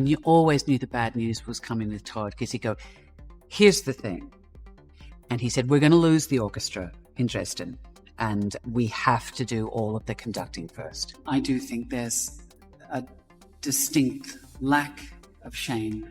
And you always knew the bad news was coming with Todd, because he'd go, here's the thing. And he said, we're going to lose the orchestra in Dresden, and we have to do all of the conducting first. I do think there's a distinct lack of shame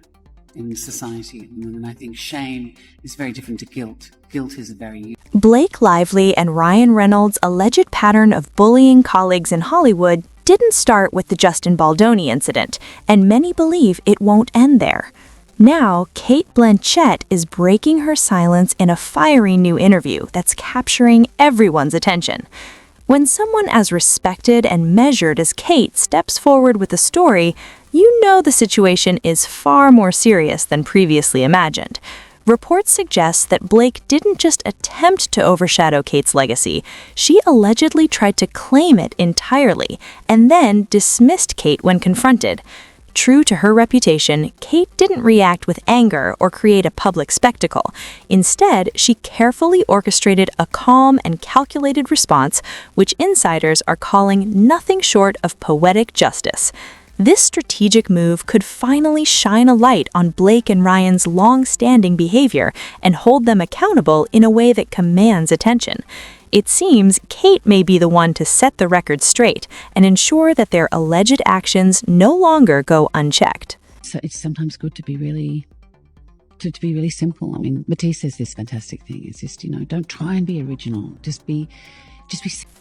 in society, and I think shame is very different to guilt. Guilt is a very... Blake Lively and Ryan Reynolds' alleged pattern of bullying colleagues in Hollywood didn't start with the Justin Baldoni incident, and many believe it won't end there. Now, Cate Blanchett is breaking her silence in a fiery new interview that's capturing everyone's attention. When someone as respected and measured as Cate steps forward with a story, you know the situation is far more serious than previously imagined. Reports suggest that Blake didn't just attempt to overshadow Cate's legacy, she allegedly tried to claim it entirely, and then dismissed Cate when confronted. True to her reputation, Cate didn't react with anger or create a public spectacle. Instead, she carefully orchestrated a calm and calculated response, which insiders are calling nothing short of poetic justice. This strategic move could finally shine a light on Blake and Ryan's long-standing behavior and hold them accountable in a way that commands attention. It seems Cate may be the one to set the record straight and ensure that their alleged actions no longer go unchecked. So it's sometimes good to be really simple. I mean, Matisse says this fantastic thing. It's just, don't try and be original. Just be.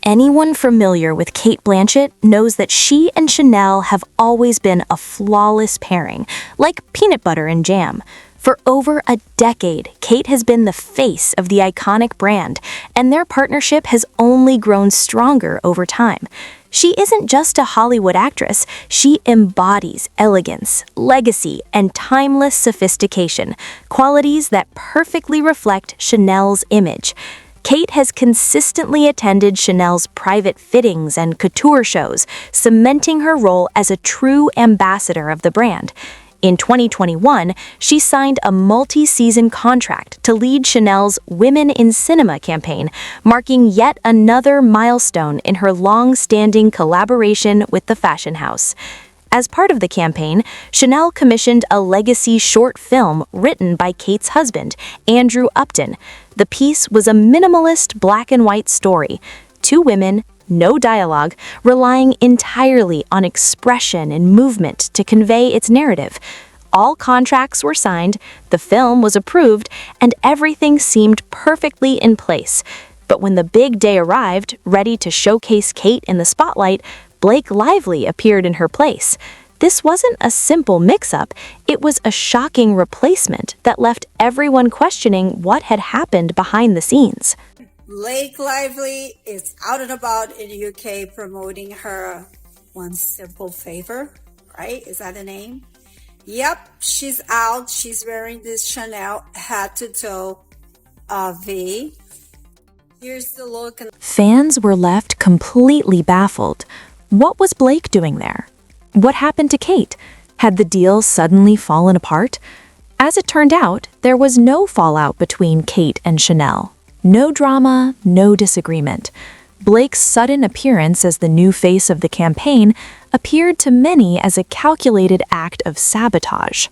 Anyone familiar with Cate Blanchett knows that she and Chanel have always been a flawless pairing, like peanut butter and jam. For over a decade, Cate has been the face of the iconic brand, and their partnership has only grown stronger over time. She isn't just a Hollywood actress, she embodies elegance, legacy, and timeless sophistication, qualities that perfectly reflect Chanel's image. Cate has consistently attended Chanel's private fittings and couture shows, cementing her role as a true ambassador of the brand. In 2021, she signed a multi-season contract to lead Chanel's Women in Cinema campaign, marking yet another milestone in her long-standing collaboration with the fashion house. As part of the campaign, Chanel commissioned a legacy short film written by Cate's husband, Andrew Upton. The piece was a minimalist black and white story. Two women, no dialogue, relying entirely on expression and movement to convey its narrative. All contracts were signed, the film was approved, and everything seemed perfectly in place. But when the big day arrived, ready to showcase Cate in the spotlight, Blake Lively appeared in her place. This wasn't a simple mix-up, it was a shocking replacement that left everyone questioning what had happened behind the scenes. Blake Lively is out and about in the UK promoting her One Simple Favor, right? Is that the name? Yep, she's out. She's wearing this Chanel head-to-toe V. Here's the look. Fans were left completely baffled. What was Blake doing there? What happened to Cate? Had the deal suddenly fallen apart? As it turned out, there was no fallout between Cate and Chanel. No drama, no disagreement. Blake's sudden appearance as the new face of the campaign appeared to many as a calculated act of sabotage.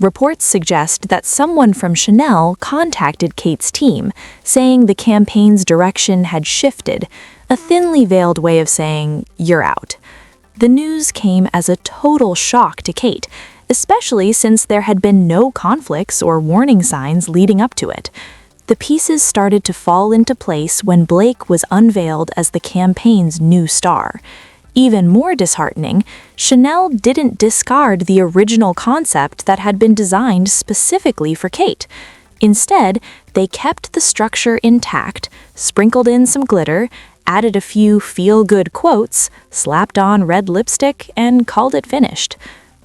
Reports suggest that someone from Chanel contacted Cate's team, saying the campaign's direction had shifted, a thinly veiled way of saying, "You're out." The news came as a total shock to Cate, especially since there had been no conflicts or warning signs leading up to it. The pieces started to fall into place when Blake was unveiled as the campaign's new star. Even more disheartening, Chanel didn't discard the original concept that had been designed specifically for Cate. Instead, they kept the structure intact, sprinkled in some glitter, added a few feel-good quotes, slapped on red lipstick, and called it finished.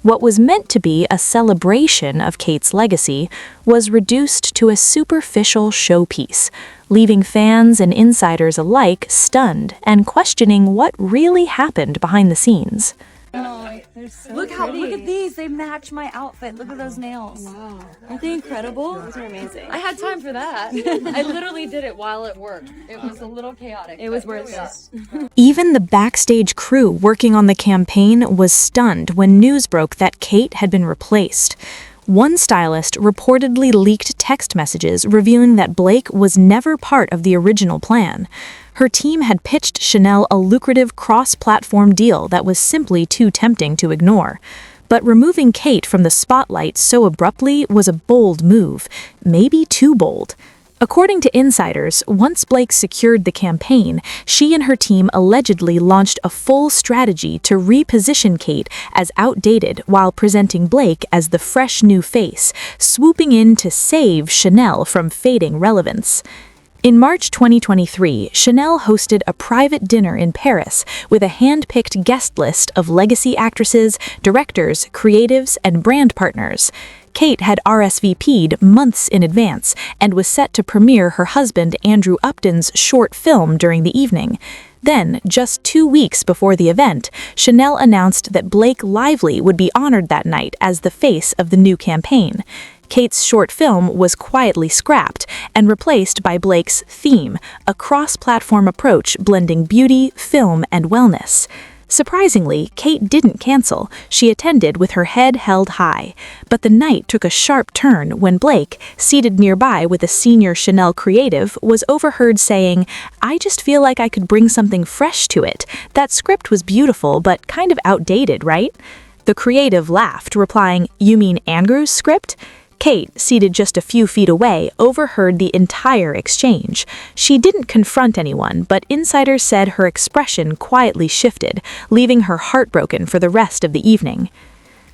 What was meant to be a celebration of Cate's legacy was reduced to a superficial showpiece, leaving fans and insiders alike stunned and questioning what really happened behind the scenes. Oh, they're so look at these. They match my outfit. Look at those nails. Wow. Aren't they incredible? Those are amazing. I had time for that. I literally did it while at work. It was a little chaotic. It was worth it. Even the backstage crew working on the campaign was stunned when news broke that Cate had been replaced. One stylist reportedly leaked text messages revealing that Blake was never part of the original plan. Her team had pitched Chanel a lucrative cross-platform deal that was simply too tempting to ignore. But removing Cate from the spotlight so abruptly was a bold move, maybe too bold. According to insiders, once Blake secured the campaign, she and her team allegedly launched a full strategy to reposition Cate as outdated while presenting Blake as the fresh new face, swooping in to save Chanel from fading relevance. In March 2023, Chanel hosted a private dinner in Paris with a hand-picked guest list of legacy actresses, directors, creatives, and brand partners. Cate had RSVP'd months in advance and was set to premiere her husband Andrew Upton's short film during the evening. Then, just 2 weeks before the event, Chanel announced that Blake Lively would be honored that night as the face of the new campaign. Cate's short film was quietly scrapped and replaced by Blake's Theme, a cross-platform approach blending beauty, film, and wellness. Surprisingly, Cate didn't cancel. She attended with her head held high. But the night took a sharp turn when Blake, seated nearby with a senior Chanel creative, was overheard saying, "I just feel like I could bring something fresh to it. That script was beautiful, but kind of outdated, right?" The creative laughed, replying, "You mean Andrew's script?" Cate, seated just a few feet away, overheard the entire exchange. She didn't confront anyone, but insiders said her expression quietly shifted, leaving her heartbroken for the rest of the evening.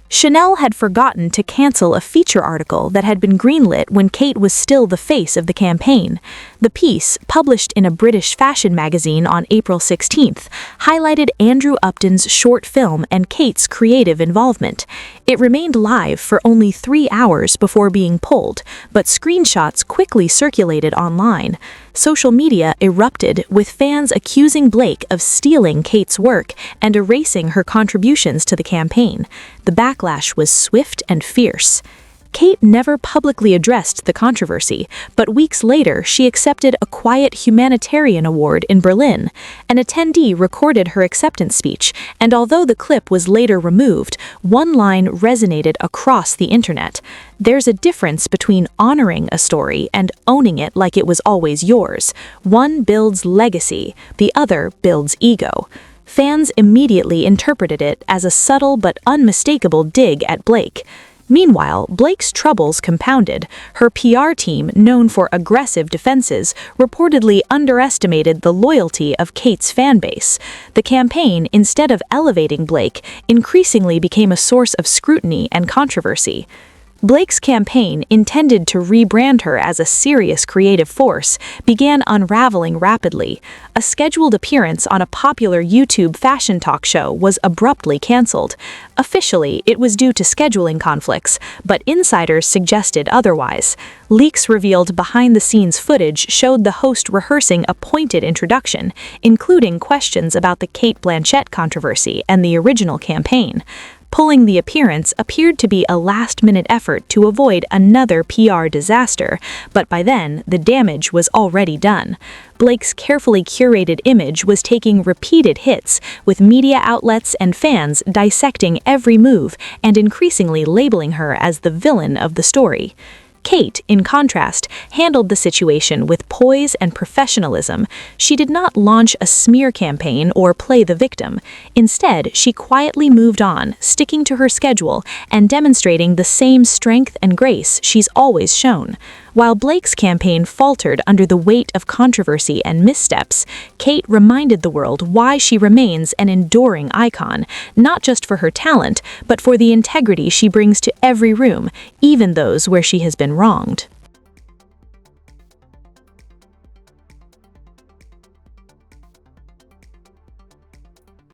Chanel had forgotten to cancel a feature article that had been greenlit when Cate was still the face of the campaign. The piece, published in a British fashion magazine on April 16th, highlighted Andrew Upton's short film and Cate's creative involvement. It remained live for only 3 hours before being pulled, but screenshots quickly circulated online. Social media erupted, with fans accusing Blake of stealing Cate's work and erasing her contributions to the campaign. The backlash was swift and fierce. Cate never publicly addressed the controversy, but weeks later she accepted a quiet humanitarian award in Berlin. An attendee recorded her acceptance speech, and although the clip was later removed, one line resonated across the internet. "There's a difference between honoring a story and owning it like it was always yours. One builds legacy, the other builds ego." Fans immediately interpreted it as a subtle but unmistakable dig at Blake. Meanwhile, Blake's troubles compounded. Her PR team, known for aggressive defenses, reportedly underestimated the loyalty of Cate's fanbase. The campaign, instead of elevating Blake, increasingly became a source of scrutiny and controversy. Blake's campaign, intended to rebrand her as a serious creative force, began unraveling rapidly. A scheduled appearance on a popular YouTube fashion talk show was abruptly canceled. Officially, it was due to scheduling conflicts, but insiders suggested otherwise. Leaks revealed behind-the-scenes footage showed the host rehearsing a pointed introduction, including questions about the Cate Blanchett controversy and the original campaign. Pulling the appearance appeared to be a last-minute effort to avoid another PR disaster, but by then, the damage was already done. Blake's carefully curated image was taking repeated hits, with media outlets and fans dissecting every move and increasingly labeling her as the villain of the story. Cate, in contrast, handled the situation with poise and professionalism. She did not launch a smear campaign or play the victim. Instead, she quietly moved on, sticking to her schedule and demonstrating the same strength and grace she's always shown. While Blake's campaign faltered under the weight of controversy and missteps, Cate reminded the world why she remains an enduring icon, not just for her talent, but for the integrity she brings to every room, even those where she has been wronged.